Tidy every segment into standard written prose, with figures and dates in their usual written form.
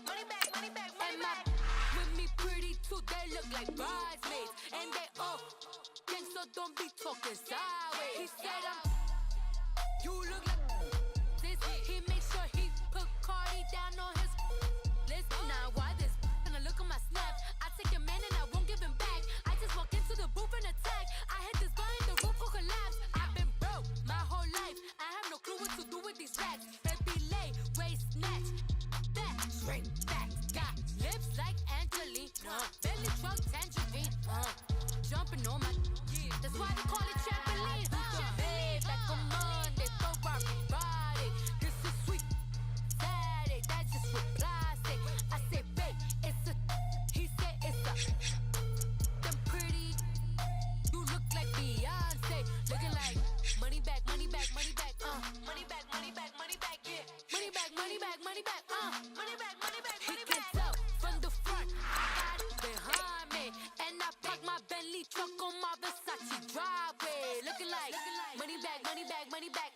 Money back, money back, money back. With me pretty too, they look like bridesmaids. And they all gang, so don't be talking sideways. He said you look like this. He make sure he put Cardi down on his list. Now why this? Gonna look at my snap. I take your man and I won't give him back. I just walk into the booth and attack. I hit this guy in the roof will collapse. I've been broke my whole life. I have no clue what to do with these racks. Baby lay, waist snatch, back, straight back. Got lips like Angelina, belly truck tangerine. Jumping on my, that's why they call it trampoline. Babe, like a Monday, for Friday. This is sweet Saturday, that's just what plastic. I say, babe, it's a, he said it's a. Them pretty, you look like Beyonce, looking like money back, money back, money back, money back, money back, money back, yeah, money back, money back, money back, money back, money back, money back. He can tell from the front, I got it behind me, and I park my Bentley truck on my Versace driveway, looking like money back, money back, money back,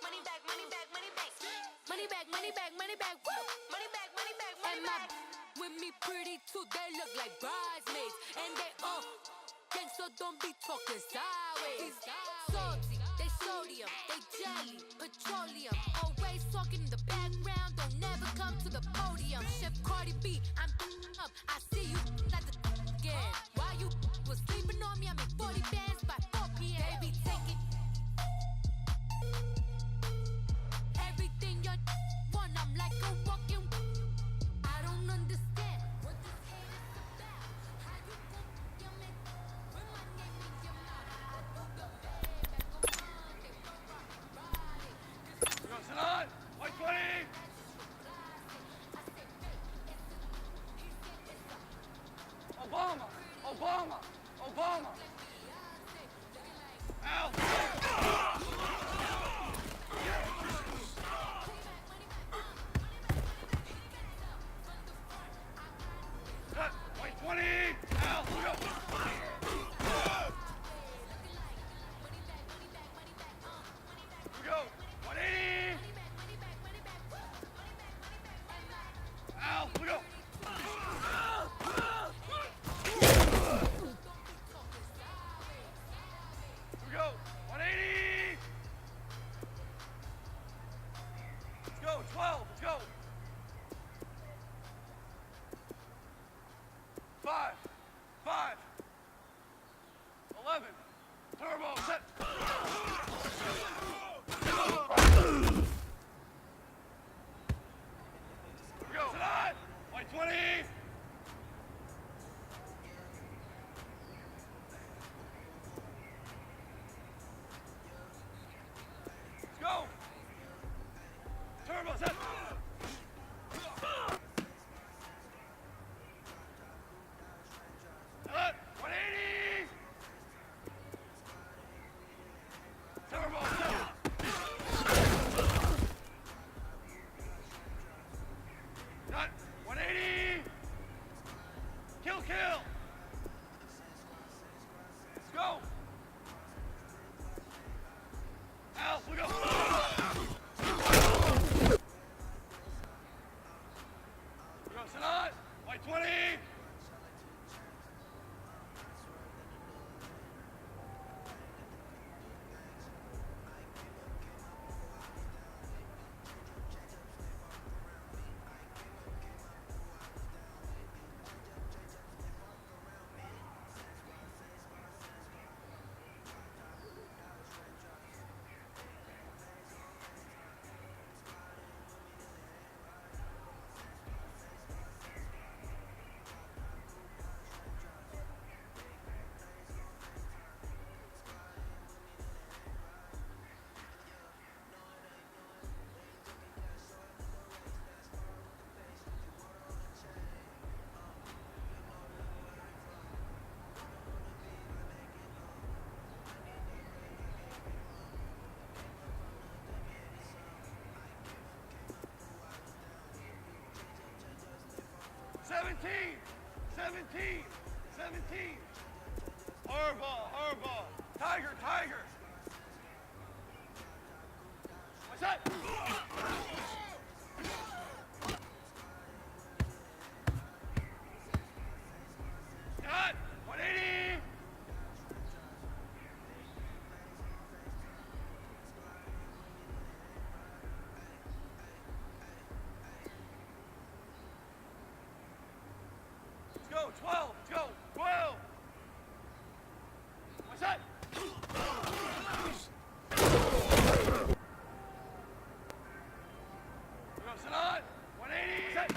money back, money back, money back, money back, money back, money back, woo, money back, money back, money back. With me pretty too, they look like bridesmaids, and they all gang, so don't be talking sideways. Salty, they sodium, they jelly, petroleum. Always talking in the background, don't never come to the podium. Chef Cardi B, I'm up. I see you at the again. While you was sleeping on me, I make 40 bands by 4 p.m. Baby, take it. Everything you want, I'm like a walking. I don't understand what this hate is about. How you gon' yum it when my name in your mouth? I do the bad, back on Monday, for Friday. Yo, Sanan, white 20! Obama, Obama, Obama. Al. Cut, white 20! Al, go! We go, 180! Al, we go! We go, 180! Let's go, 12, let's go! 5, 5, 11, turbo, set! We go, Sanan, white 20! Let's go! Turbo, set! Sanan, 180! Turbo, set! Cut, 180! Kill, kill! Let's go! Al, we go! We go, Sanan, white 20! Seventeen! 17! Hardball! Tiger! What's that? 12. Let's go. 12. What's that? Go, sit on. 180. Set. Go,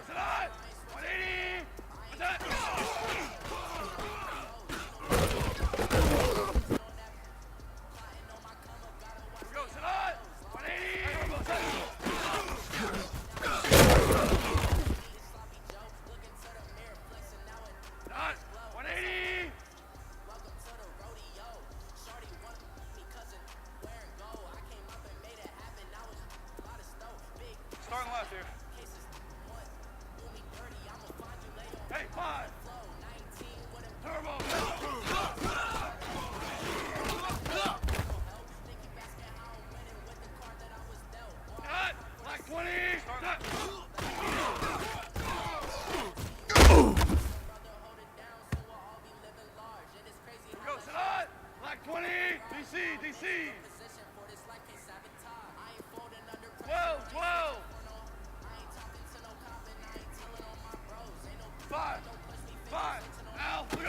sit on. 180. What's that? Go, sit on. 180. Go, set. Done. 180. Starting left here. Hey, 5. Turbo. Done. Black 20. Done. Go, sit on. Black 20. DC. 12. 5. Al, we go.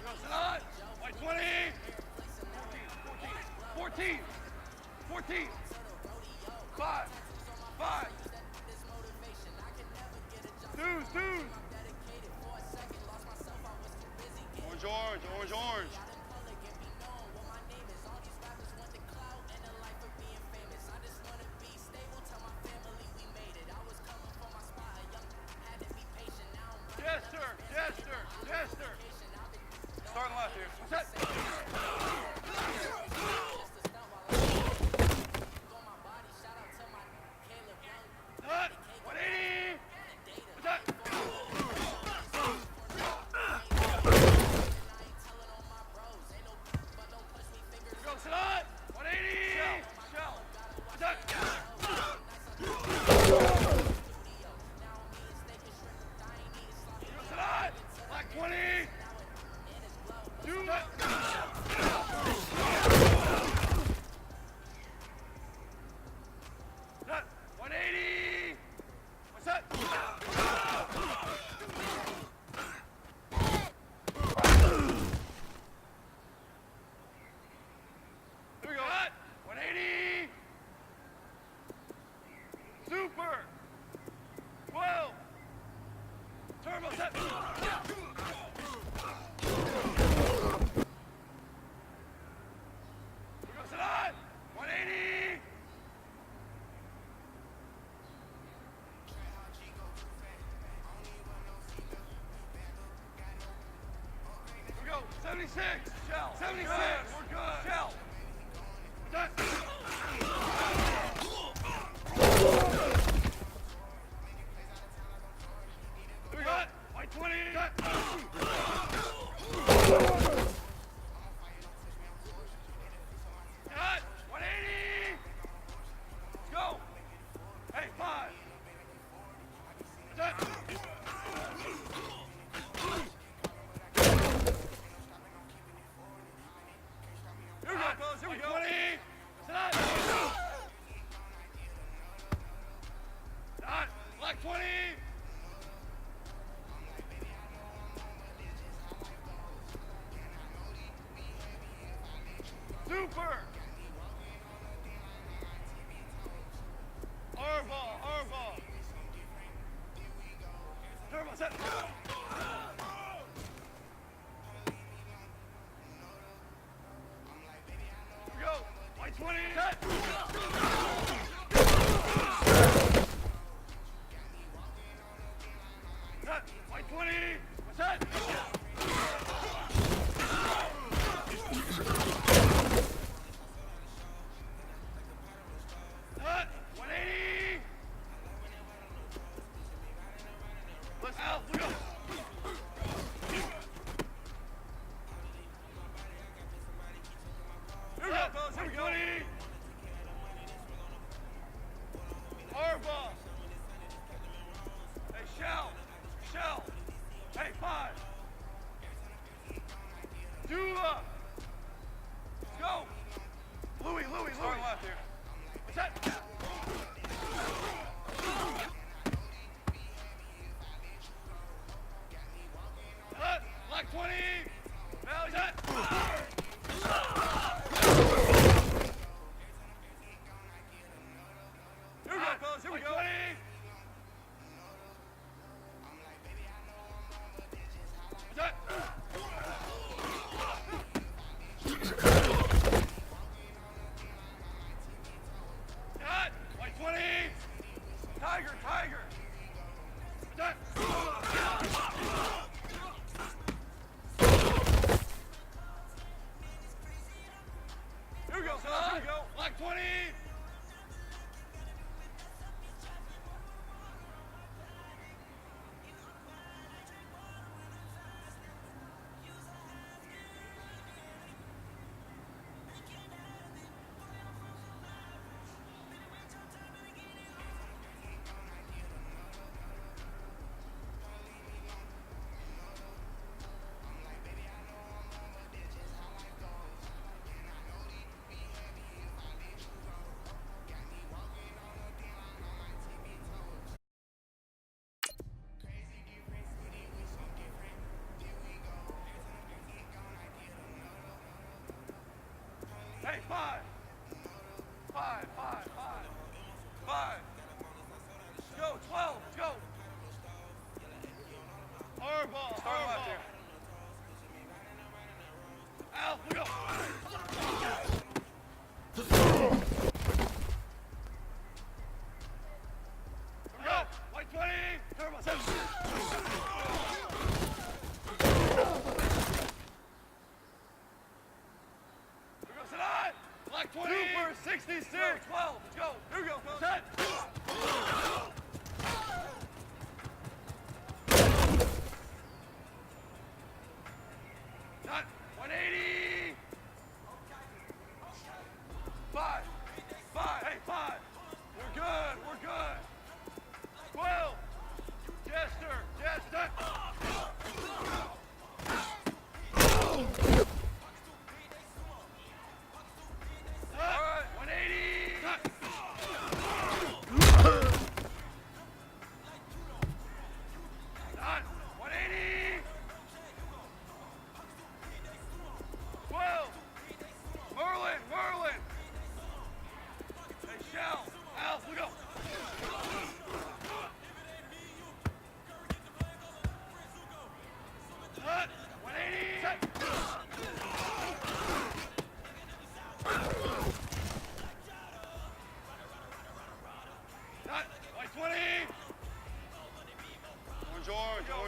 Go, sit on. White 20. 14. 5. Dudes. Orange. Jester. Starting left here. What's that? Done. 180. What's that? Go, sit on. 180. Shell. What's that? Go, sit on. Black 20. Do that. Done. 180. What's that? Here we go. Done. 180. Super. 12. Turbo set. Sit on! 180! Here we go. 76! Shell! 76! We're good! Shell! Done! Here we go! White 20! Done! Done! 180! Let's go! Hey, 5! Done! Here we go, fellas! Here we go! 20! Sit Tiger, tiger. Done. Here we go, son. Here we go. Black 20. Hey, five. Five, five, five. Five. Let's go, 12, let's go. Hardball, hardball. Alf, we go. Here we go. White 20. Turbo 7. Black 20. Super 66. 12. Let's go. Here we go. Set. Done. 180. 5. 5. Hey, 5. We're good. We're good. 12. Jester. Jester.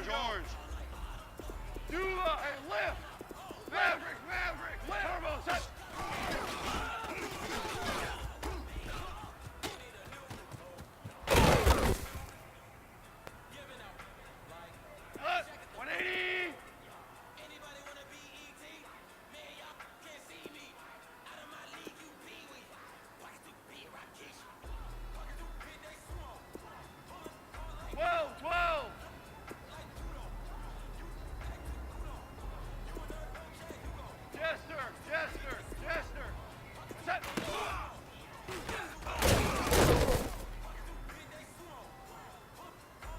Orange. Dula, hey, lift. Maverick, lift. Turbo, set. Cut, 180. Jester, set.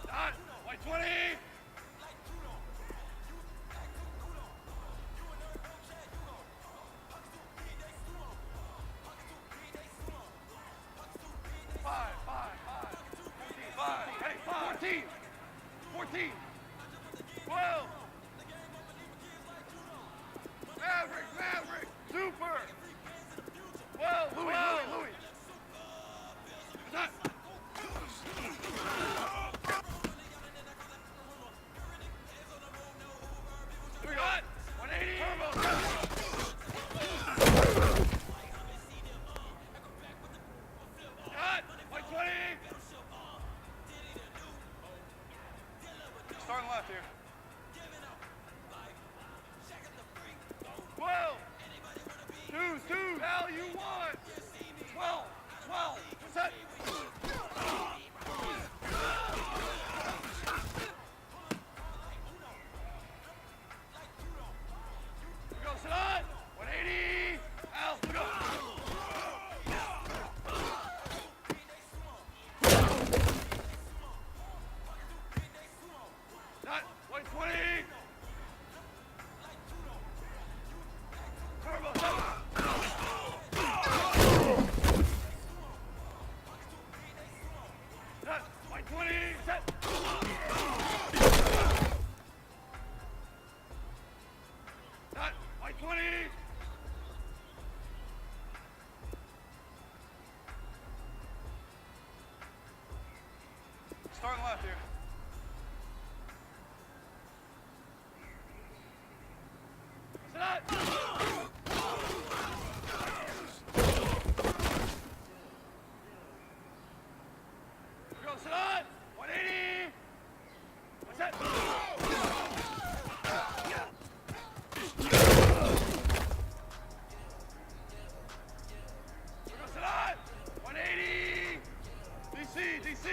Done. White 20. Five. 14. 12. Maverick. Super. Whoa, Louis. Done. Here we go. 180. Turbo. Cut. White 20. Starting left here. 12. Two. Value 1. 12. Set. We go, Sadat. 180. Alf, we go. Not 120. Turbo, set. Set. 120. Set. Set. 120. Starting left here. Sit up. Go, sit on. 180. What's that? Go, sit on. 180. DC.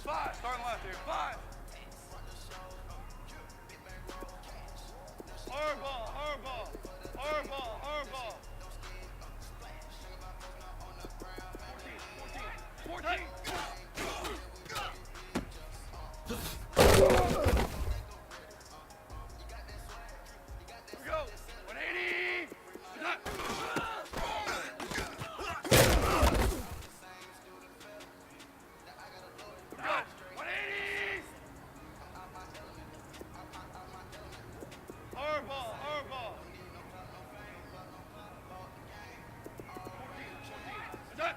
Five, starting left here. 5. Hardball. 14. Here we go. 180. Stop. 180. Hardball. 14. Stop.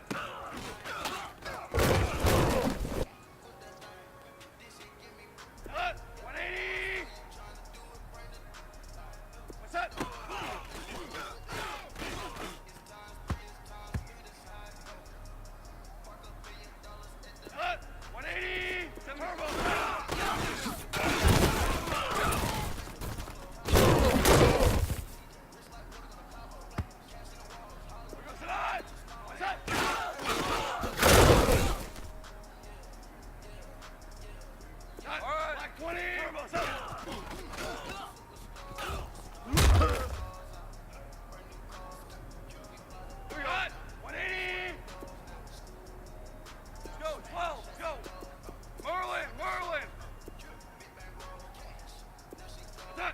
Cut. 180. What's that? Cut. 180. Turbo. What's that? All right. Black 20. Turbo. We got 180. Let's go. 12. Let's go. Merlin. That.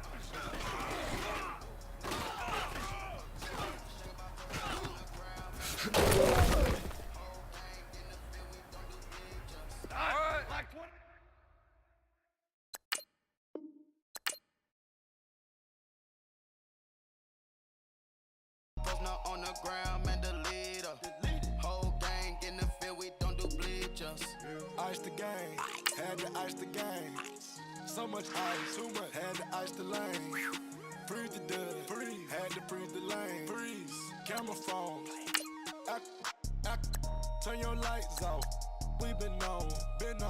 All right. Black 20. Now on the ground, man, the leader. Whole gang in the field, we don't do bleachers. Ice the game, had to ice the game. So much ice, too much, had to ice the lane. Freeze the dud, freeze, had to freeze the lane. Freeze, camera phone. Turn your lights off. We been on.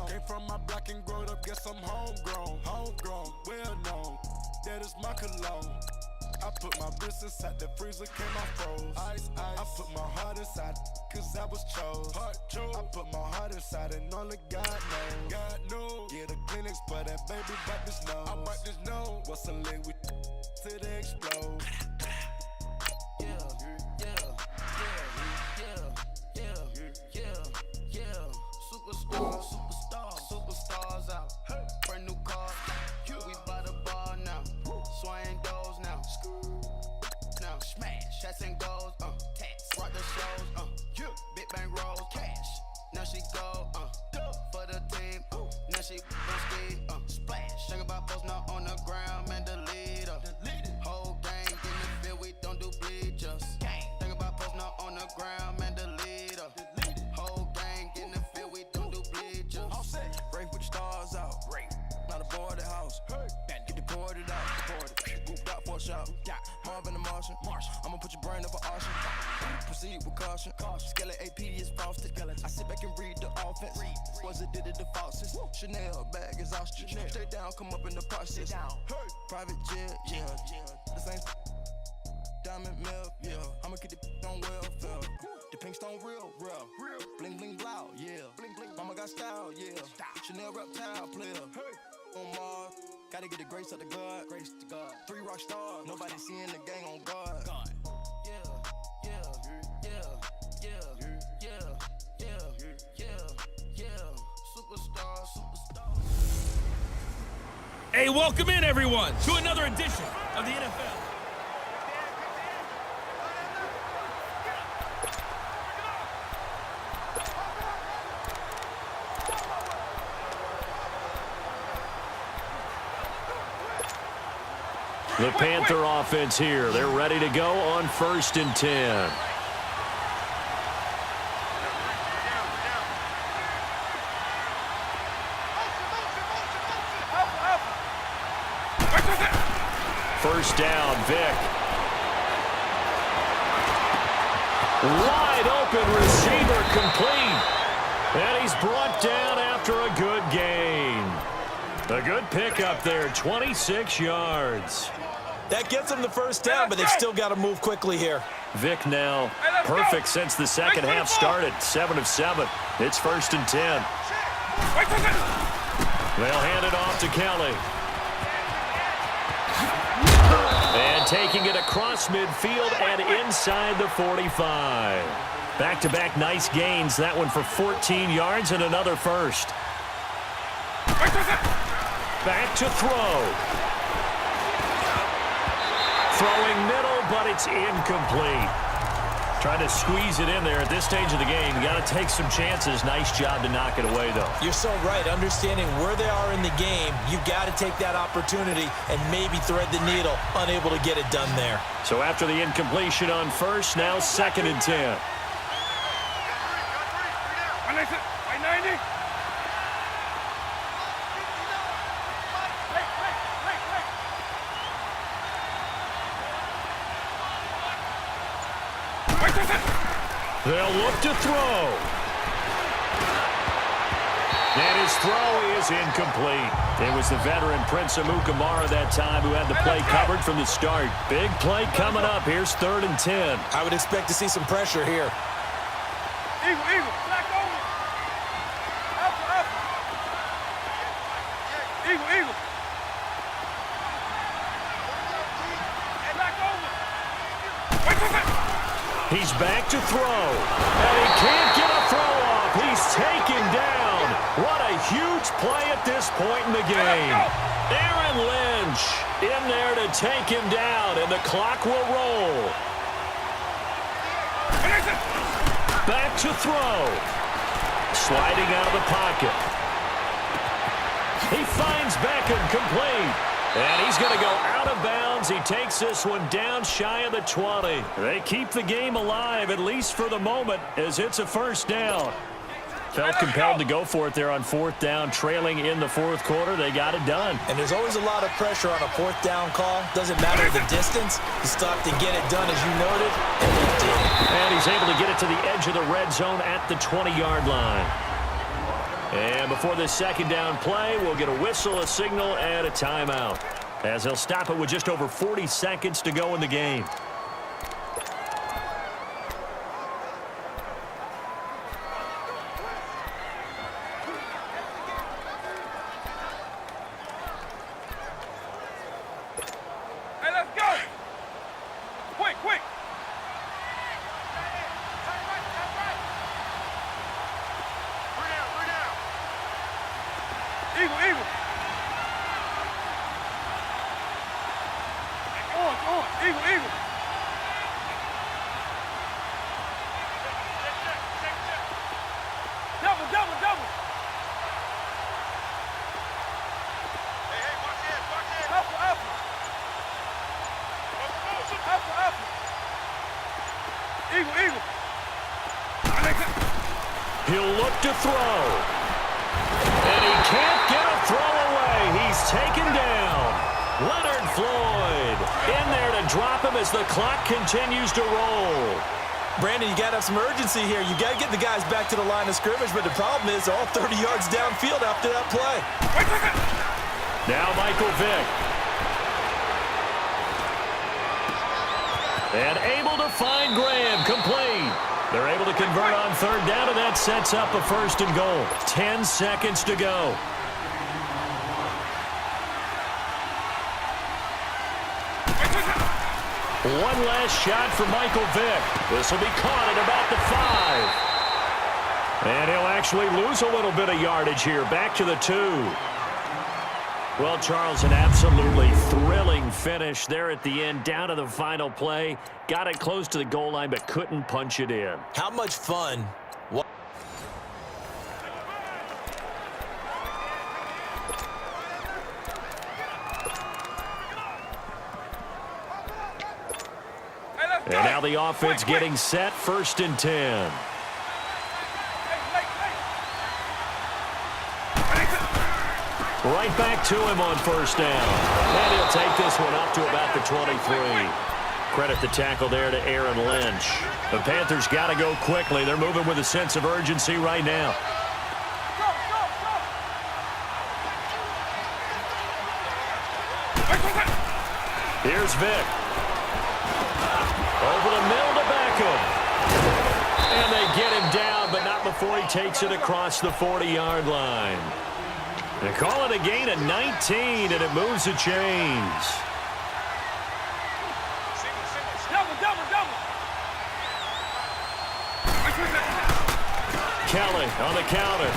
Came from my block and growed up, guess I'm homegrown, well known. That is my cologne. I put my wrist inside the freezer, came out froze. Ice. I put my heart inside, cause I was chose. I put my heart inside and only God knows. Yeah, the clinics, but that baby bite this nose. I bite this nose. What's a liquid till they explode? Superstars out. Brand new car. We by the bar now. Swaying doors now. Smash. Shots and goals. Tax. Rock the shows. Big bang rolls. Cash. Now she go. For the team. Now she speed. Splash. Think about post now on the ground. Man, the leader. Whole gang in the field. We don't do bleachers. Think about post now on the ground. Man, the leader. Whole gang in the field. We don't do bleachers. Race with the stars out. Not a boarded house. Get deported out. Booped out for a shot. Marvin the Martian. I'ma put your brain up for auction. Proceed with caution. Skeleton AP is frosted. I sit back and read the offense. Was it did it the faucets? Chanel bag is ostrich. Stay down, come up in the process. Private jet, yeah. The same diamond milk, yeah. I'ma keep the on welfare. The pink stone real. Bling bling blow, yeah. Mama got style, yeah. Chanel reptile player. On Mars, gotta get the grace of the God. 3 rock stars, nobody seeing the gang on guard. Superstar. Hey, welcome in, everyone, to another edition of the NFL. The Panther offense here. They're ready to go on 1st and 10. First down, Vick. Wide open receiver complete. And he's brought down after a good gain. A good pickup there, 26 yards. That gets them the first down, but they've still got to move quickly here. Vick now perfect since the second half started. 7 of 7. It's 1st and 10. They'll hand it off to Kelly. And taking it across midfield and inside the 45. Back-to-back nice gains. That one for 14 yards and another first. Back to throw. Throwing middle, but it's incomplete. Trying to squeeze it in there at this stage of the game. You got to take some chances. Nice job to knock it away, though. You're so right. Understanding where they are in the game, you got to take that opportunity and maybe thread the needle. Unable to get it done there. So after the incompletion on first, now 2nd and 10. By 90. They'll look to throw. And his throw is incomplete. It was the veteran Prince Amukamara that time who had the play covered from the start. Big play coming up. Here's 3rd and 10. I would expect to see some pressure here. Eagle. Black over. Alpha. Eagle. Black over. He's back to throw. And he can't get a throw off. He's taken down. What a huge play at this point in the game. Aaron Lynch in there to take him down, and the clock will roll. Back to throw. Sliding out of the pocket. He finds Beckham complete. And he's going to go out of bounds. He takes this one down shy of the 20. They keep the game alive, at least for the moment, as it's a first down. Felt compelled to go for it there on 4th down, trailing in the 4th quarter. They got it done. And there's always a lot of pressure on a 4th down call. Doesn't matter the distance. You stop to get it done, as you noted, and they did. And he's able to get it to the edge of the red zone at the 20-yard line. And before this 2nd down play, we'll get a whistle, a signal, and a timeout, as he'll stop it with just over 40 seconds to go in the game. Hey, let's go. Quick. Eagle. On. Eagle. Double. Hey, watch it. Alpha. Eagle. He'll look to throw. And he can't get a throw away. He's taken down. Leonard Floyd in there to drop him as the clock continues to roll. Brandon, you got to have some urgency here. You got to get the guys back to the line of scrimmage, but the problem is they're all 30 yards downfield after that play. Now Michael Vick. And able to find Graham, complete. They're able to convert on 3rd down, and that sets up a 1st and goal. 10 seconds to go. One last shot for Michael Vick. This will be caught at about the 5. And he'll actually lose a little bit of yardage here. Back to the 2. Well, Charles, an absolutely thrilling finish there at the end, down to the final play. Got it close to the goal line, but couldn't punch it in. How much fun. Now the offense getting set, 1st and 10. Right back to him on 1st down. And he'll take this one up to about the 23. Credit the tackle there to Aaron Lynch. The Panthers got to go quickly. They're moving with a sense of urgency right now. Here's Vick. Over the middle to Beckham. And they get him down, but not before he takes it across the 40-yard line. They call it a gain of 19, and it moves the chains. Double. Kelly on the counter.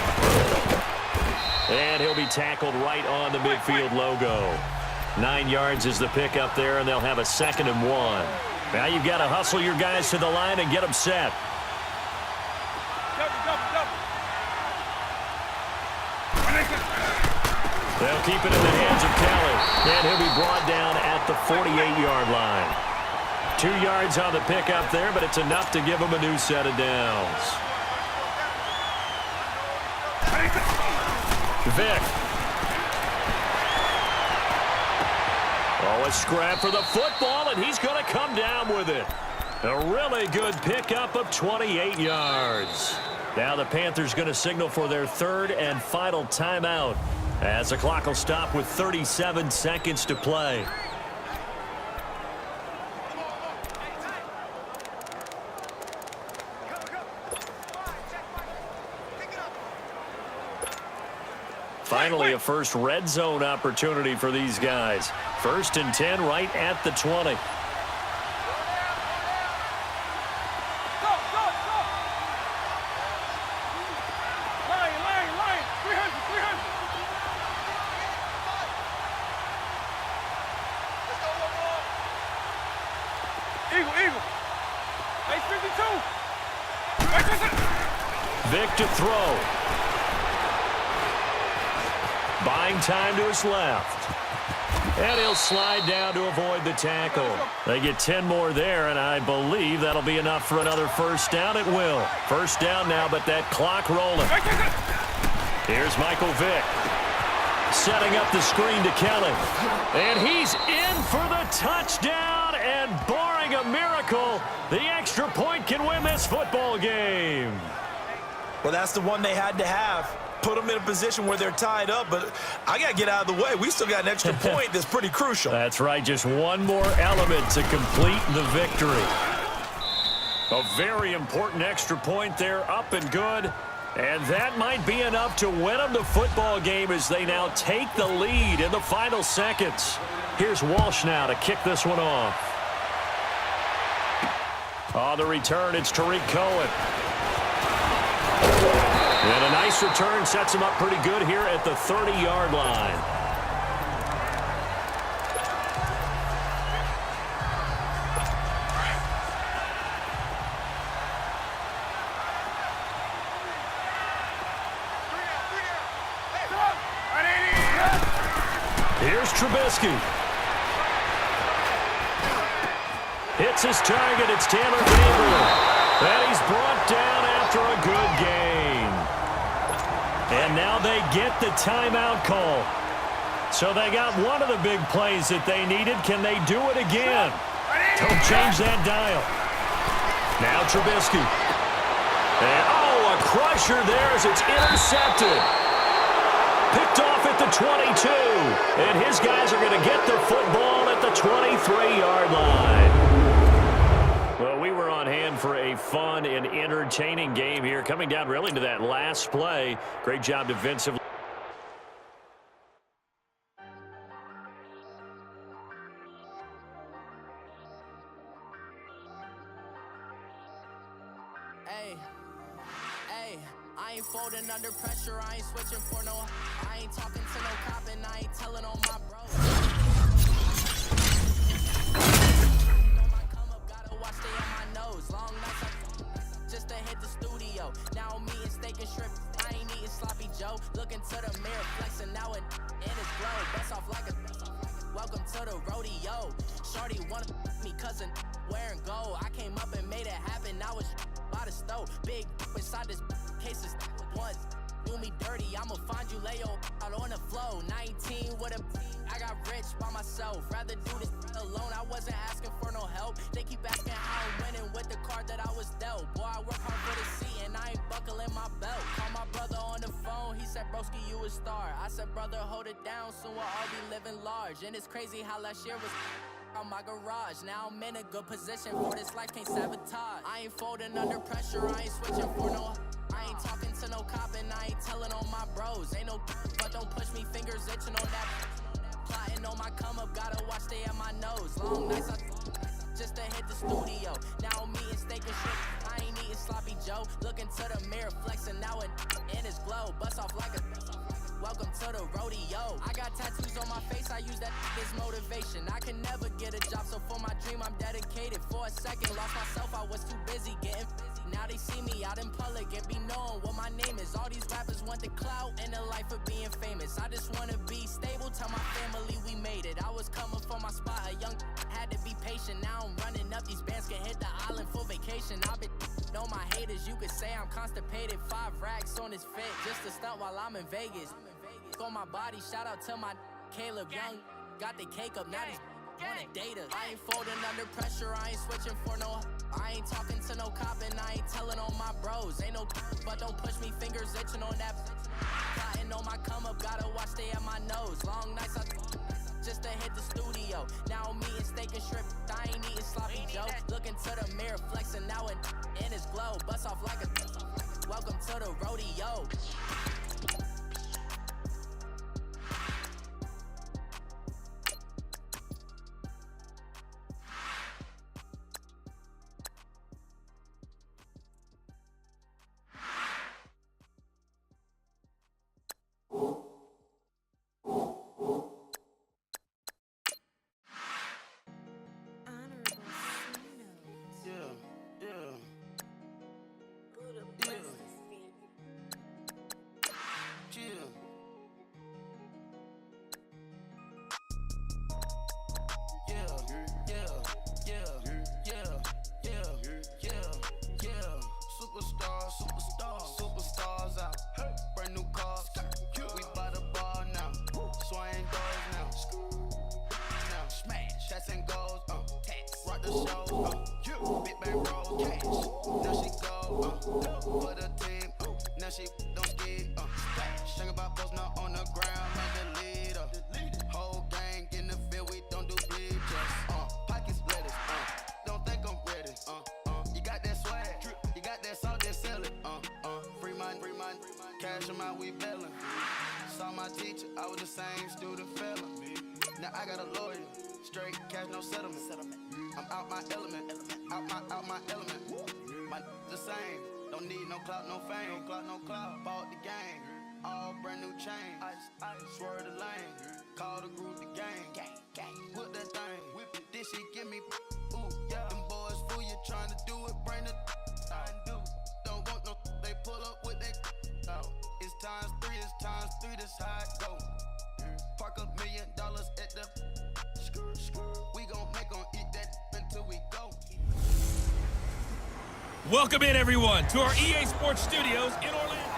And he'll be tackled right on the midfield logo. 9 yards is the pickup there, and they'll have a 2nd and 1. Now you've got to hustle your guys to the line and get them set. Double. They'll keep it in the hands of Kelly. And he'll be brought down at the 48-yard line. 2 yards on the pickup there, but it's enough to give them a new set of downs. Vick. Oh, a scrap for the football, and he's going to come down with it. A really good pickup of 28 yards. Now the Panthers going to signal for their 3rd and final timeout, as the clock will stop with 37 seconds to play. Finally, a first red zone opportunity for these guys. 1st and 10 right at the 20. Lion. 300. Eagle. Ace 52. Vick to throw. Buying time to his left. And he'll slide down to avoid the tackle. They get 10 more there, and I believe that'll be enough for another 1st down. It will. 1st down now, but that clock rolling. Here's Michael Vick. Setting up the screen to Kelly. And he's in for the touchdown, and barring a miracle, the extra point can win this football game. Well, that's the one they had to have. Put them in a position where they're tied up, but I got to get out of the way. We still got an extra point that's pretty crucial. That's right, just one more element to complete the victory. A very important extra point there, up and good. And that might be enough to win them the football game as they now take the lead in the final seconds. Here's Walsh now to kick this one off. On the return, it's Tariq Cohen. And a nice return sets him up pretty good here at the 30-yard line. Here's Trubisky. Hits his target. It's Taylor Gabriel. And he's brought down after a good gain. And now they get the timeout call. So they got one of the big plays that they needed. Can they do it again? Don't change that dial. Now Trubisky. And, a crusher there as it's intercepted. Picked off at the 22. And his guys are going to get the football at the 23-yard line. Well, we were on hand for a fun and entertaining game here. Coming down really to that last play. Great job defensively. Hey, I ain't folding under pressure. I ain't switching for no. I ain't talking to no cop and I ain't telling on my bros. Watch stay on my nose, long nights just to hit the studio. Now I'm eating steak and shrimp. I ain't eating sloppy Joe. Looking to the mirror, flexing now and in his glow. Best off like a welcome to the rodeo. Shorty wanna me cousin wearing gold. I came up. made it happen. I was by the stove. Big inside this case of once. Do me dirty, I'ma find you, lay your out on the floor. 19 with a I got rich by myself. Rather do this alone, I wasn't asking for no help. They keep asking how I'm winning with the card that I was dealt. Boy, I work hard for the seat and I ain't buckling my belt. Call my brother on the phone, he said, broski, you a star. I said, brother, hold it down, soon we'll all be living large. And it's crazy how last year was on my garage. Now I'm in a good position for this life, can't sabotage. I ain't folding under pressure, I ain't switching for no. I ain't talking to no cop and I ain't telling on my bros. Ain't no but don't push me, fingers itching on that. Plotting on my come up, gotta watch stay at my nose. Long nights I just to hit the studio. Now I'm eating steak and shit, I ain't eating sloppy Joe. Looking to the mirror, flexing now it in his glow. Bust off like a welcome to the rodeo. I got tattoos on my face, I use that as motivation. I can never get a job, so for my dream I'm dedicated. For a second, lost myself, I was too busy getting busy. Now they see me out in public and be knowing what my name is. All these rappers want the clout and the life of being famous. I just wanna be stable, tell my family we made it. I was coming for my spot, a young had to be patient. Now I'm running up, these bands can hit the island for vacation. I've been know my haters, you could say I'm constipated. 5 racks on his fit, just to stunt while I'm in Vegas. On my body, shout out to my Caleb Young. Got the cake up, now these wanna data. I ain't folding under pressure, I ain't switching for no. I ain't talking to no cop and I ain't telling on my bros. Ain't no but don't push me, fingers itching on that. Plotting on my come up, gotta watch stay at my nose. Long nights I just to hit the studio. Now I'm eating steak and shrimp, I ain't eating sloppy Joe. Looking to the mirror, flexing now it in his glow. Bust off like a welcome to the rodeo. Superstars out, brand new cars. We by the bar now, swing doors now. Now smash, that's and goes, rock the show, big bang roll, cash. Now she go, for the team, now she don't ski, think about posting up on the ground, man, the leader. Whole gang in the field, we don't do bleed, just, pockets lettuce, don't think I'm ready, you got that swag, you got that salt, that sell it, free mind, cash them out, we bailin'. Saw my teacher, I was the same student fella. Now I got a lawyer, straight cash, no settlement. I'm out my element, out my element. My the same, don't need no clout, no fame, no clout, bought the game. All brand new chain, ice, swerve the lane. Call the group the gang, whip that thing, whip it. This shit give me, ooh, yeah. Them boys fool you trying to do it, bring it. I do. Don't want no, they pull up with they. It's times 3, this how it go. Park $1 million at the. We gon' make 'em eat that until we go. Welcome in, everyone, to our EA Sports Studios in Orlando.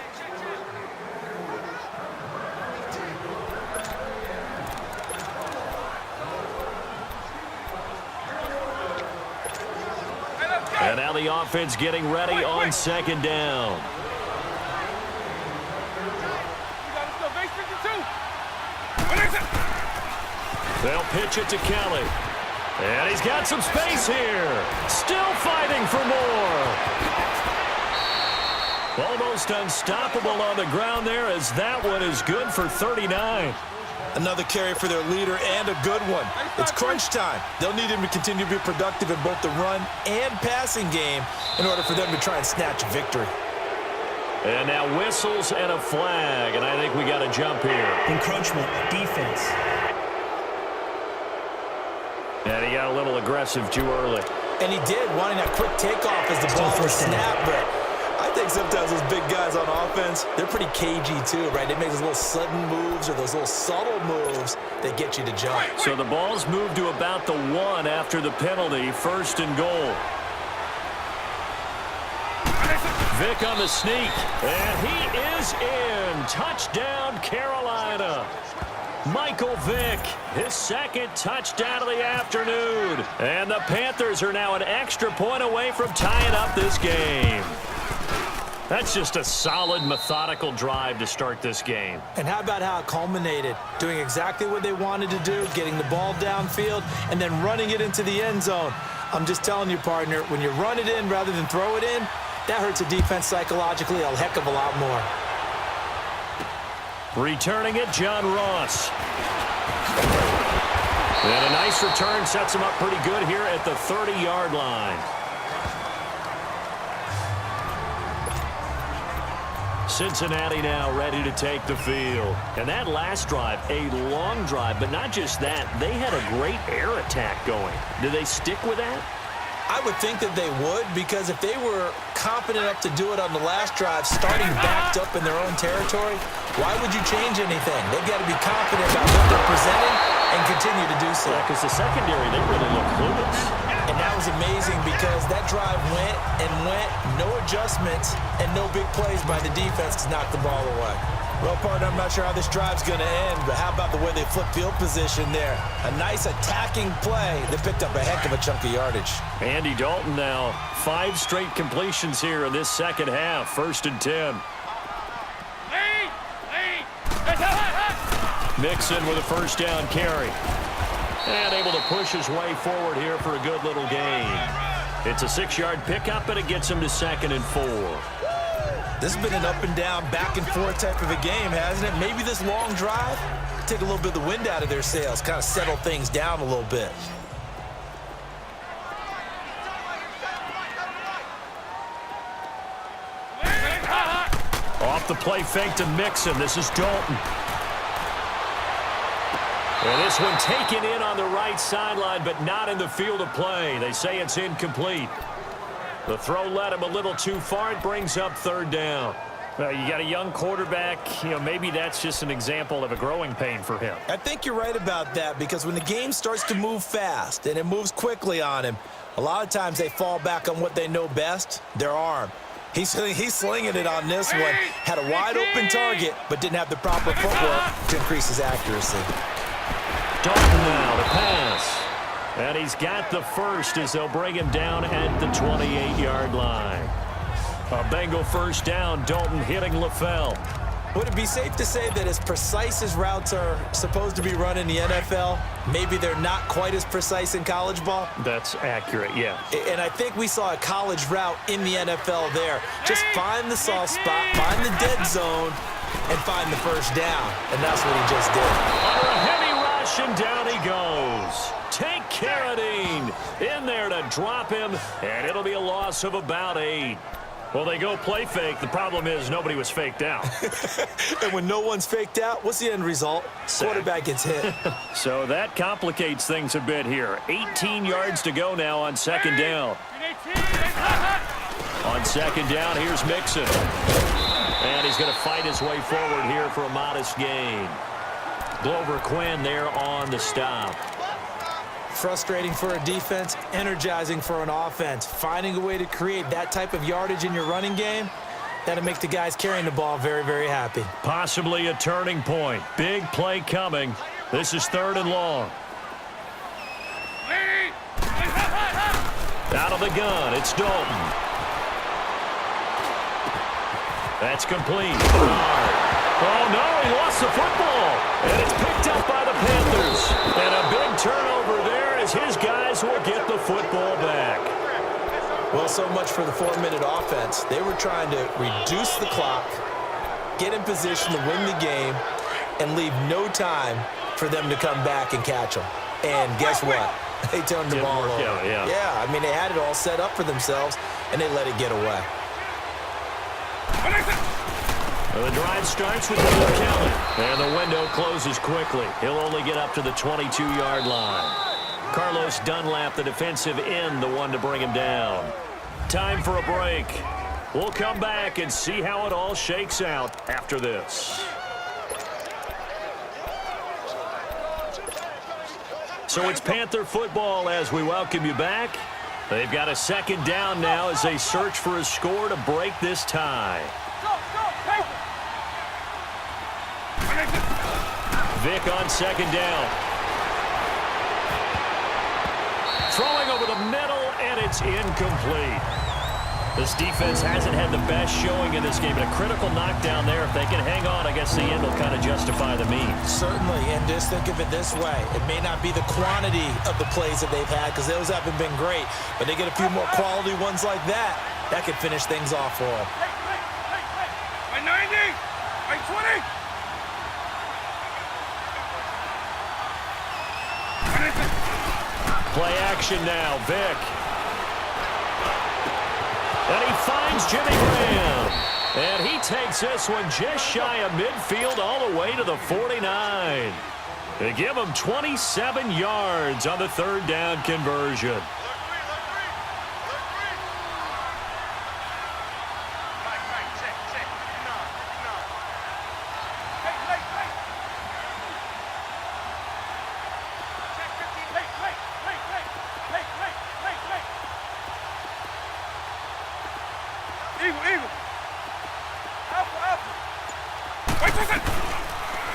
And now the offense getting ready on second down. They'll pitch it to Kelly. And he's got some space here. Still fighting for more. Almost unstoppable on the ground there, as that one is good for 39. Another carry for their leader and a good one. It's crunch time. They'll need him to continue to be productive in both the run and passing game in order for them to try and snatch a victory. And now whistles and a flag, and I think we got a jump here. Encroachment, defense. And he got a little aggressive too early. And he did, wanting that quick takeoff as the ball first snap, but I think sometimes those big guys on offense, they're pretty cagey too, right? They make those little sudden moves or those little subtle moves that get you to jump. So the ball's moved to about the 1 after the penalty, 1st and goal. Vick on the sneak, and he is in. Touchdown, Carolina. Michael Vick, his second touchdown of the afternoon. And the Panthers are now an extra point away from tying up this game. That's just a solid, methodical drive to start this game. And how about how it culminated? Doing exactly what they wanted to do, getting the ball downfield, and then running it into the end zone. I'm just telling you, partner, when you run it in rather than throw it in, that hurts a defense psychologically a heck of a lot more. Returning it, John Ross. And a nice return sets him up pretty good here at the 30-yard line. Cincinnati now ready to take the field. And that last drive, a long drive, but not just that. They had a great air attack going. Do they stick with that? I would think that they would, because if they were competent enough to do it on the last drive, starting backed up in their own territory, why would you change anything? They've got to be confident about what they're presenting and continue to do so. Yeah, because the secondary, they really look clueless. And that was amazing because that drive went and went, no adjustments, and no big plays by the defense to knock the ball away. Well, partner, I'm not sure how this drive's going to end, but how about the way they flipped field position there? A nice attacking play that picked up a heck of a chunk of yardage. Andy Dalton now, 5 straight completions here in this second half. 1st and 10. Mixon with a first down carry. And able to push his way forward here for a good little gain. It's a 6-yard pickup, and it gets him to 2nd and 4. This has been an up-and-down, back-and-forth type of a game, hasn't it? Maybe this long drive, take a little bit of the wind out of their sails, kind of settle things down a little bit. Off the play fake to Mixon. This is Dalton. And this one taken in on the right sideline, but not in the field of play. They say it's incomplete. The throw led him a little too far. It brings up 3rd down. Well, you got a young quarterback. Maybe that's just an example of a growing pain for him. I think you're right about that, because when the game starts to move fast and it moves quickly on him, a lot of times they fall back on what they know best, their arm. He's slinging it on this one. Had a wide-open target, but didn't have the proper footwork to increase his accuracy. Dalton now to pass. And he's got the first as they'll bring him down at the 28-yard line. A Bengal first down, Dalton hitting LaFell. Would it be safe to say that as precise as routes are supposed to be run in the NFL, maybe they're not quite as precise in college ball? That's accurate, yeah. And I think we saw a college route in the NFL there. Just find the soft spot, find the dead zone, and find the first down. And that's what he just did. Under a heavy rush, and down he goes. Take Carradine in there to drop him, and it'll be a loss of about 8. Well, they go play fake. The problem is nobody was faked out. And when no one's faked out, what's the end result? Sack. Quarterback gets hit. So that complicates things a bit here. 18 yards to go now on 2nd down. On 2nd down, here's Mixon. And he's going to fight his way forward here for a modest gain. Glover Quinn there on the stop. Frustrating for a defense, energizing for an offense. Finding a way to create that type of yardage in your running game, that'll make the guys carrying the ball very, very happy. Possibly a turning point. Big play coming. This is 3rd and long. Out of the gun, it's Dalton. That's complete. Oh, no, he lost the football. And it's picked up by the Panthers. And a big turnover there as his guys will get the football back. Well, so much for the 4-minute offense. They were trying to reduce the clock, get in position to win the game, and leave no time for them to come back and catch them. And guess what? They turned the ball over. Yeah, I mean, they had it all set up for themselves, and they let it get away. Well, the drive starts with Will Kelly, and the window closes quickly. He'll only get up to the 22-yard line. Carlos Dunlap, the defensive end, the one to bring him down. Time for a break. We'll come back and see how it all shakes out after this. So it's Panther football as we welcome you back. They've got a second down now as they search for a score to break this tie. Vick on second down. Throwing over the middle, and it's incomplete. This defense hasn't had the best showing in this game, but a critical knockdown there. If they can hang on, I guess the end will kind of justify the means. Certainly, and just think of it this way. It may not be the quantity of the plays that they've had, because those haven't been great, but they get a few more quality ones like that. That could finish things off for them. By 90! By 20! Play action now, Vick. And he finds Jimmy Graham. And he takes this one just shy of midfield all the way to the 49. They give him 27 yards on the third down conversion.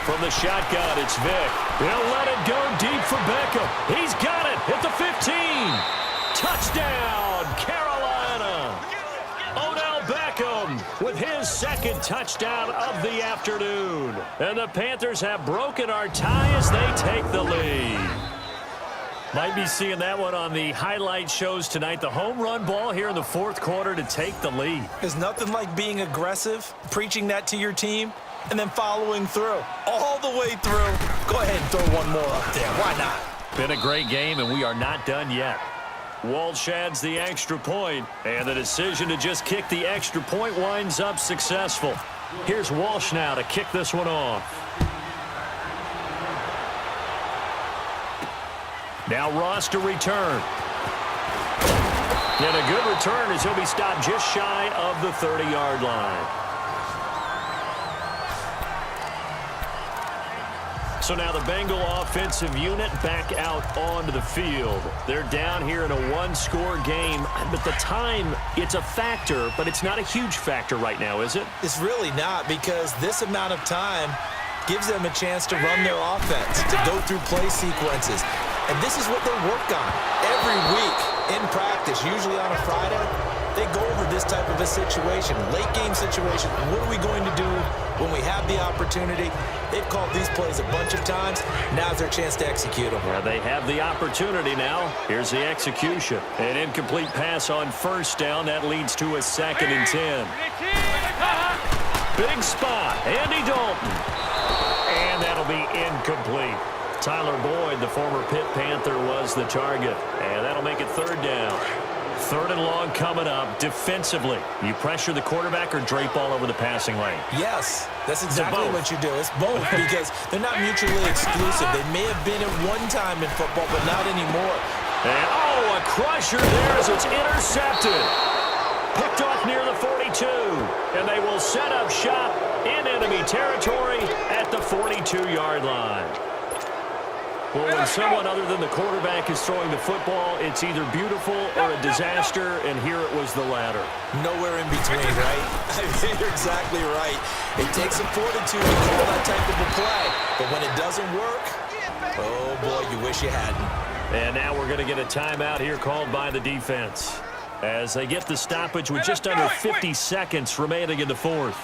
From the shotgun, it's Vick. He'll let it go deep for Beckham. He's got it at the 15. Touchdown, Carolina. Odell Beckham with his second touchdown of the afternoon. And the Panthers have broken our tie as they take the lead. Might be seeing that one on the highlight shows tonight. The home run ball here in the fourth quarter to take the lead. There's nothing like being aggressive, preaching that to your team, and then following through. All the way through. Go ahead and throw one more up there. Why not? Been a great game, and we are not done yet. Walsh adds the extra point, and the decision to just kick the extra point winds up successful. Here's Walsh now to kick this one off. Now Ross to return. And a good return as he'll be stopped just shy of the 30-yard line. So now the Bengal offensive unit back out onto the field. They're down here in a one-score game. But the time, it's a factor, but it's not a huge factor right now, is it? It's really not, because this amount of time gives them a chance to run their offense, to go through play sequences. And this is what they work on every week in practice, usually on a Friday. They go over this type of a situation, late game situation. What are we going to do when we have the opportunity? They've called these plays a bunch of times. Now's their chance to execute them. Yeah, they have the opportunity now. Here's the execution. An incomplete pass on first down. That leads to a 2nd and 10. Big spot. Andy Dalton. And that'll be incomplete. Tyler Boyd, the former Pitt Panther, was the target. And that'll make it 3rd down. 3rd and long coming up. Defensively, you pressure the quarterback or drape all over the passing lane? Yes, that's exactly what you do. It's both, because they're not mutually exclusive. They may have been at one time in football, but not anymore. And, a crusher there as it's intercepted. Picked off near the 42. And they will set up shop in enemy territory at the 42-yard line. Well, when someone other than the quarterback is throwing the football, it's either beautiful or a disaster, and here it was the latter. Nowhere in between, right? I mean, you're exactly right. It takes some fortitude to call that type of a play, but when it doesn't work, oh boy, you wish you hadn't. And now we're going to get a timeout here called by the defense as they get the stoppage with just under 50 seconds remaining in the fourth.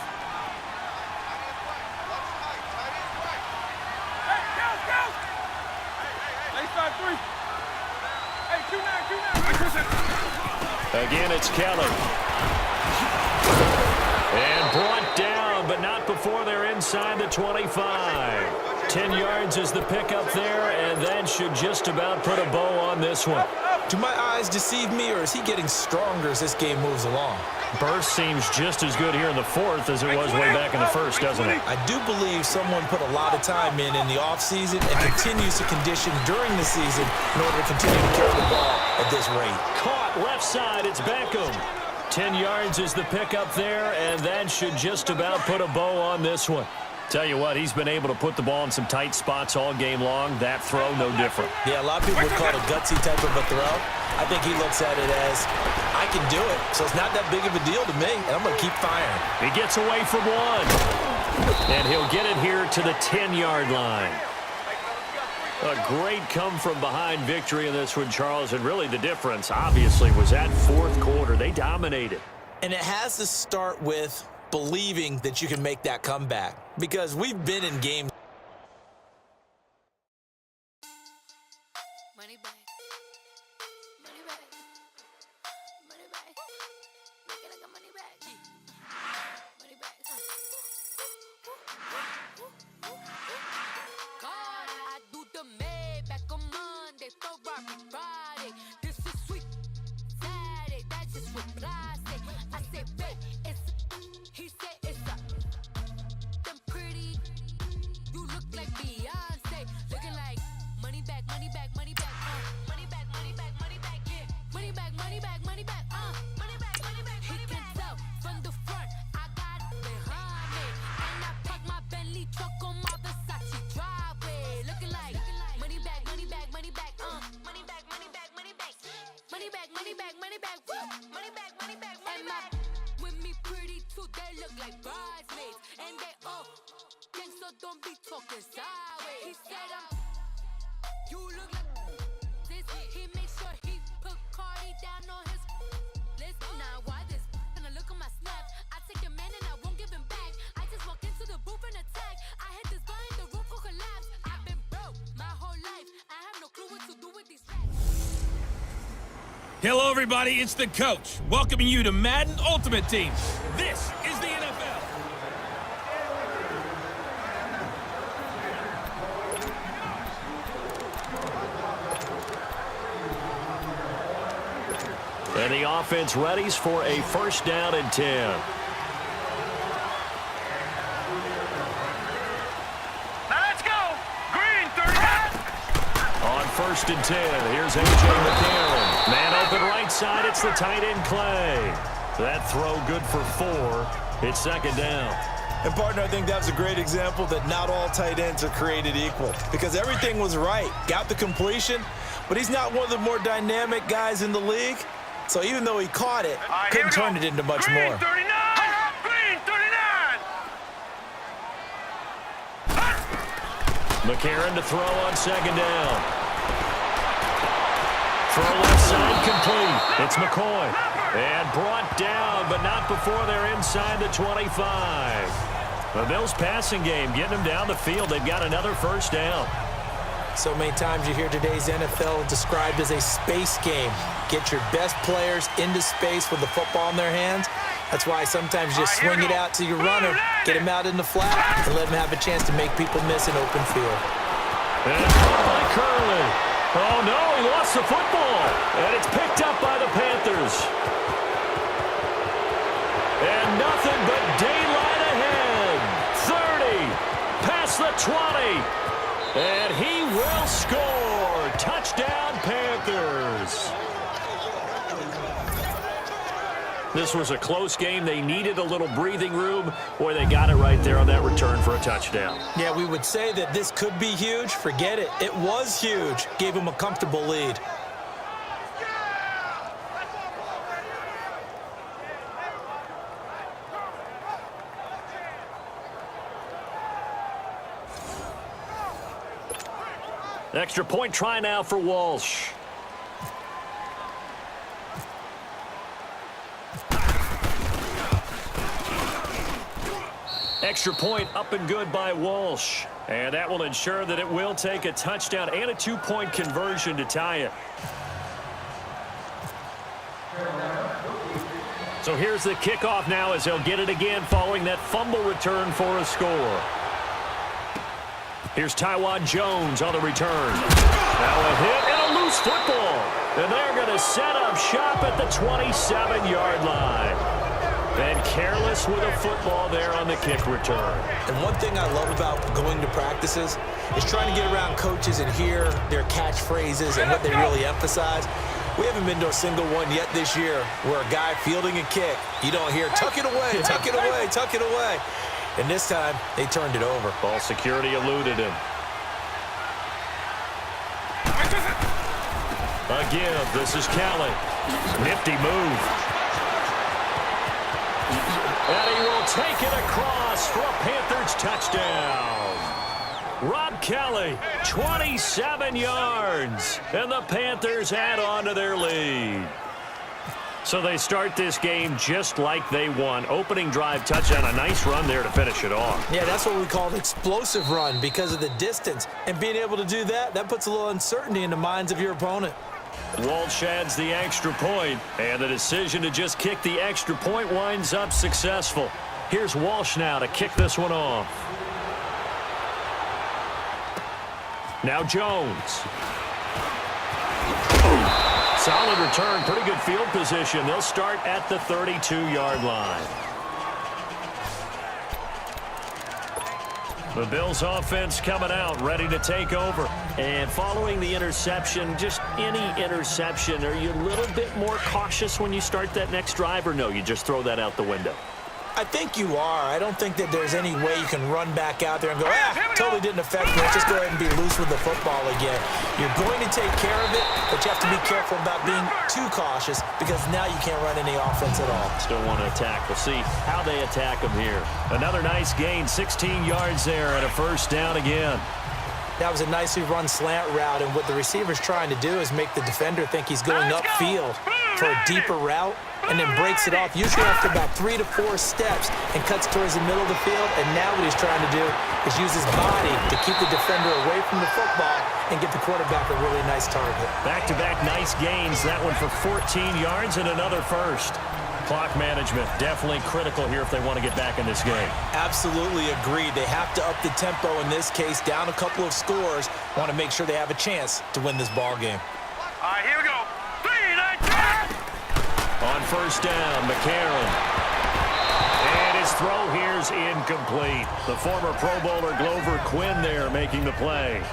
Again, it's Kelly. And brought down, but not before they're inside the 25. 10 yards is the pickup there, and that should just about put a bow on this one. Do my eyes deceive me, or is he getting stronger as this game moves along? Burst seems just as good here in the fourth as it was way back in the first, doesn't it? I do believe someone put a lot of time in the offseason and continues to condition during the season in order to continue to carry the ball at this rate. Caught left side, it's Beckham. 10 yards is the pickup there, and that should just about put a bow on this one. Tell you what, he's been able to put the ball in some tight spots all game long. That throw, no different. Yeah, a lot of people would call it a gutsy type of a throw. I think he looks at it as, I can do it, so it's not that big of a deal to me, and I'm going to keep firing. He gets away from one, and he'll get it here to the 10-yard line. A great come-from-behind victory in this one, Charles, and really the difference, obviously, was that fourth quarter. They dominated. And it has to start with believing that you can make that comeback, because we've been in games. Money back. Money back. Money back. Make it like a money back. Money back. God, I do the Maybach on Monday, Ferrari Friday. This is sweet Saturday. That's just what I say. I say, babe, it's. He said it's a. Them pretty. You look like Beyonce. Looking like money back, money back, money back. Money back, money back, money back. Yeah. Money back, money back, money back. Money back, money back. He can tell from the front. I got it behind me. And I park my Bentley truck on my Versace driveway. Looking like money back, money back, money back. Money back, money back, money back. Money back, money back, money back. Woo. Money back, money back, money back. With me pretty too, they look like bridesmaids. And they all gang, so don't be talking sideways. He said you look like this. He makes sure he put Cardi down on his list. Now why this? Gonna look on my snap. I take your man and I won't give him back. I just walk into the booth and attack. I hit this guy in the roof will collapse. I've been broke my whole life. I have no clue what to do with these racks. Hello, everybody. It's the coach welcoming you to Madden Ultimate Team. This is the NFL. And the offense readies for a first down and 10. Now let's go. Green, 39. On first and 10, here's A.J. McCarron. Man open right side, it's the tight end Clay. That throw good for 4. It's second down. And, partner, I think that was a great example that not all tight ends are created equal, because everything was right. Got the completion, but he's not one of the more dynamic guys in the league. So even though he caught it, couldn't turn it into much Green, more. 39. Green, 39. McCarron to throw on second down. Throw left side complete. It's McCoy. And brought down, but not before they're inside the 25. The Bills passing game, getting them down the field. They've got another first down. So many times you hear today's NFL described as a space game. Get your best players into space with the football in their hands. That's why sometimes you just swing it out to your runner, get him out in the flat, and let him have a chance to make people miss an open field. And caught by Curley. Oh, no, he lost the football. And it's picked up by the Panthers. And nothing but daylight ahead. 30, past the 20. And he will score. Touchdown, Panthers. This was a close game. They needed a little breathing room. Boy, they got it right there on that return for a touchdown. Yeah, we would say that this could be huge. Forget it. It was huge. Gave him a comfortable lead. Extra point try now for Walsh. Extra point up and good by Walsh. And that will ensure that it will take a touchdown and a 2-point conversion to tie it. So here's the kickoff now as they'll get it again following that fumble return for a score. Here's Tywan Jones on the return. Now a hit and a loose football. And they're going to set up shop at the 27-yard line. And careless with a football there on the kick return. And one thing I love about going to practices is trying to get around coaches and hear their catchphrases and what they really emphasize. We haven't been to a single one yet this year where a guy fielding a kick, you don't hear, tuck it away, tuck it away, tuck it away. And this time, they turned it over. Ball security eluded him. A give. This is Kelly. Nifty move. And he will take it across for a Panthers touchdown. Rob Kelly, 27 yards. And the Panthers add on to their lead. So they start this game just like they won. Opening drive touchdown, a nice run there to finish it off. Yeah, that's what we call an explosive run because of the distance. And being able to do that, that puts a little uncertainty in the minds of your opponent. Walsh adds the extra point, and the decision to just kick the extra point winds up successful. Here's Walsh now to kick this one off. Now Jones. Solid return, pretty good field position. They'll start at the 32-yard line. The Bills offense coming out, ready to take over. And following the interception, just any interception, are you a little bit more cautious when you start that next drive, or no, you just throw that out the window? I think you are. I don't think that there's any way you can run back out there and go, totally didn't affect me. Let's just go ahead and be loose with the football again. You're going to take care of it, but you have to be careful about being too cautious because now you can't run any offense at all. Still want to attack. We'll see how they attack them here. Another nice gain, 16 yards there and a first down again. That was a nicely run slant route, and what the receiver's trying to do is make the defender think he's going upfield for a deeper route, and then breaks it off, usually after about 3 to 4 steps, and cuts towards the middle of the field. And now what he's trying to do is use his body to keep the defender away from the football and get the quarterback a really nice target. Back-to-back nice gains. That one for 14 yards and another first. Clock management definitely critical here if they want to get back in this game. Absolutely agreed. They have to up the tempo in this case, down a couple of scores. Want to make sure they have a chance to win this ball game. All right, here we go. 3, 9, 10. On first down, McCarron. And his throw here's incomplete. The former Pro Bowler Glover Quinn there making the play.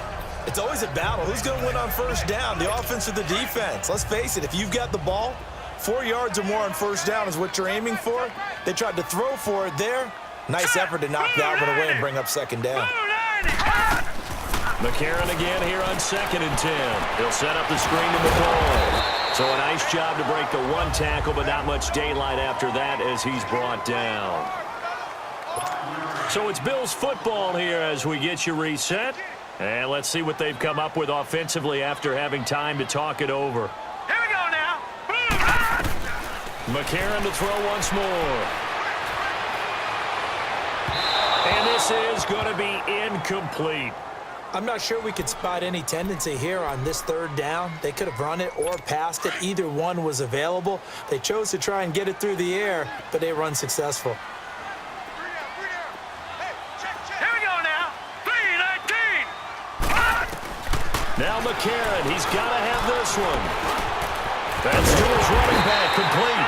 It's always a battle. Who's going to win on first down, the offense or the defense? Let's face it, if you've got the ball, 4 yards or more on first down is what you're aiming for. They tried to throw for it there. Nice effort to knock that one away and bring up second down. McCarron again here on 2nd and 10. He'll set up the screen to McCoy. So a nice job to break the one tackle, but not much daylight after that as he's brought down. So it's Bills football here as we get you reset. And let's see what they've come up with offensively after having time to talk it over. Here we go now. McCarron to throw once more. And this is going to be incomplete. I'm not sure we could spot any tendency here on this third down. They could have run it or passed it. Either one was available. They chose to try and get it through the air, but they run successful. Here we go now. 3-19. Now McCarron, he's got to have this one. That's to his running back, complete.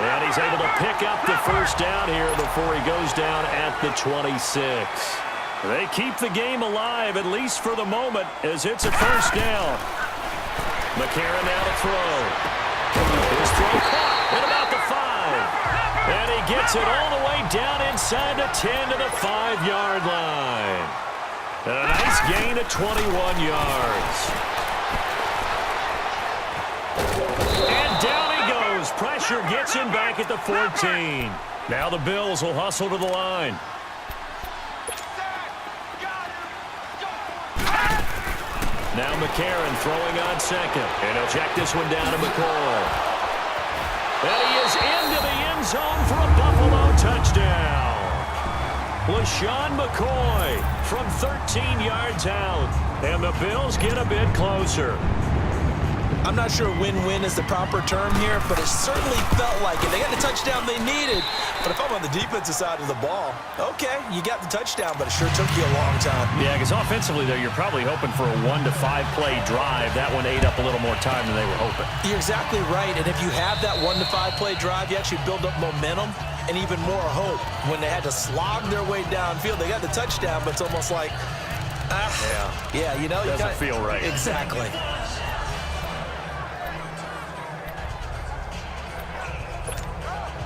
And he's able to pick up the first down here before he goes down at the 26. They keep the game alive, at least for the moment, as it's a first down. McCarron now to throw. His throw caught at about the 5. And he gets it all the way down inside the 10 to the 5-yard line. And a nice gain of 21 yards. And down he goes. Pressure gets him back at the 14. Now the Bills will hustle to the line. Now McCarron throwing on 2nd. And he'll check this one down to McCoy. And he is into the end zone for a Buffalo touchdown. LaShawn McCoy from 13 yards out. And the Bills get a bit closer. I'm not sure win-win is the proper term here, but it certainly felt like it. They got the touchdown they needed, but if I'm on the defensive side of the ball, okay, you got the touchdown, but it sure took you a long time. Yeah, because offensively, though, you're probably hoping for a 1 to 5 play drive. That one ate up a little more time than they were hoping. You're exactly right, and if you have that 1 to 5 play drive, you actually build up momentum and even more hope. When they had to slog their way downfield, they got the touchdown, but it's almost like, yeah, you know, doesn't feel right. Exactly.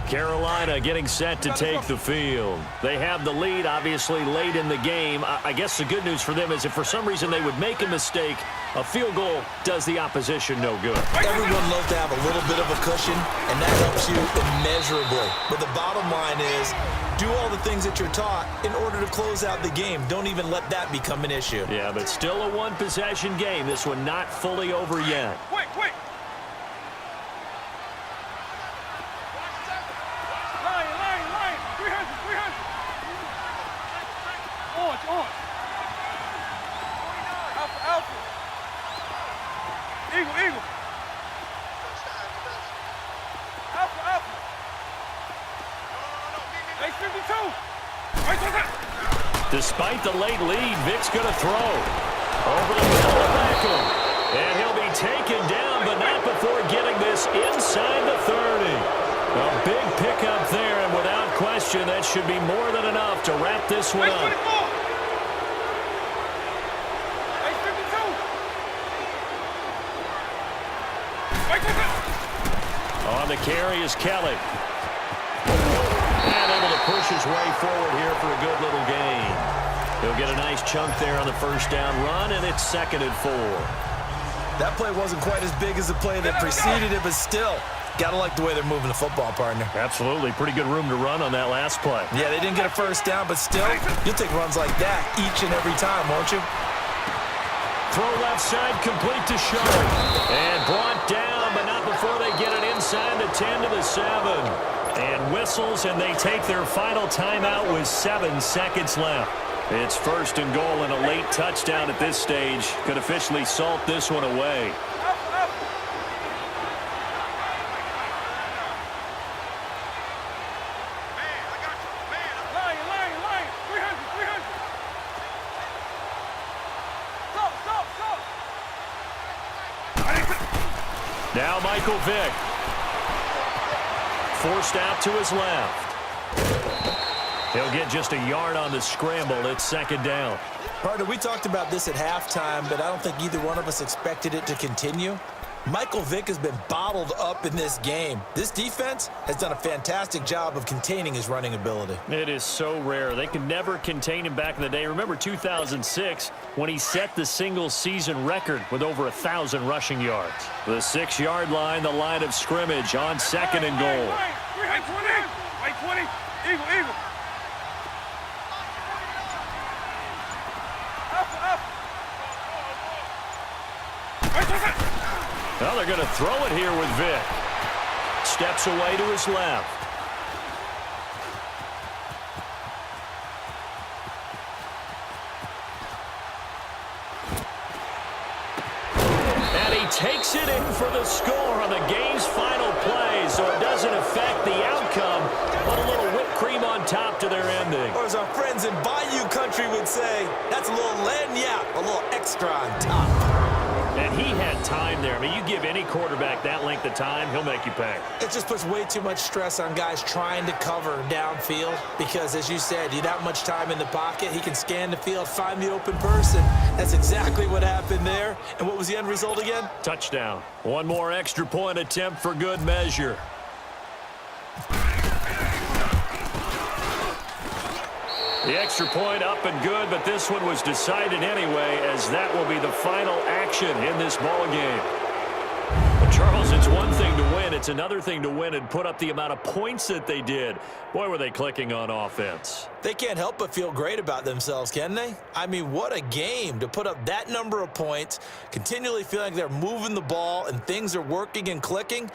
Carolina getting set to take the field. They have the lead, obviously, late in the game. I guess the good news for them is if for some reason they would make a mistake, a field goal does the opposition no good. Everyone loves to have a little bit of a cushion, and that helps you immeasurably. But the bottom line is, do all the things that you're taught in order to close out the game. Don't even let that become an issue. Yeah, but still a one-possession game. This one not fully over yet. Quick, quick. Line. 300. On. Alpha. Eagle. Alpha. Hey, 52. Despite the late lead, Vick's going to throw. Over the middle of Beckham. And he'll be taken down, but not before getting this inside the 30. A big pickup there, and without question, that should be more than enough to wrap this one up. On the carry is Kelly. And able to push his way forward here for a good little gain. He'll get a nice chunk there on the first down run, and it's 2nd and 4. That play wasn't quite as big as the play that preceded it, but still, got to like the way they're moving the football, partner. Absolutely. Pretty good room to run on that last play. Yeah, they didn't get a first down, but still, you'll take runs like that each and every time, won't you? Throw left side, complete to Shaw. And brought down, but not before they get it inside the 10 to the 7. And whistles, and they take their final timeout with 7 seconds left. It's 1st and goal, and a late touchdown at this stage could officially salt this one away. Now Michael Vick. Forced out to his left. He'll get just a yard on the scramble. It's 2nd down. Partner, we talked about this at halftime, but I don't think either one of us expected it to continue. Michael Vick has been bottled up in this game. This defense has done a fantastic job of containing his running ability. It is so rare. They could never contain him back in the day. Remember 2006 when he set the single-season record with over 1,000 rushing yards. The 6-yard line, the line of scrimmage on 2nd and goal. Right 20. Eagle. Well, they're going to throw it here with Vick. Steps away to his left. And he takes it in for the score on the game's final play, so it doesn't affect the outcome, but a little whipped cream on top to their ending. Or as our friends in Bayou Country would say, that's a little lagniappe, a little extra on top. And he had time there. I mean, you give any quarterback that length of time, he'll make you pay. It just puts way too much stress on guys trying to cover downfield because, as you said, you have much time in the pocket. He can scan the field, find the open person. That's exactly what happened there. And what was the end result again? Touchdown. One more extra point attempt for good measure. The extra point up and good, but this one was decided anyway, as that will be the final action in this ball game. But Charles, it's one thing to win. It's another thing to win and put up the amount of points that they did. Boy, were they clicking on offense. They can't help but feel great about themselves, can they? I mean, what a game to put up that number of points, continually feeling like they're moving the ball and things are working and clicking.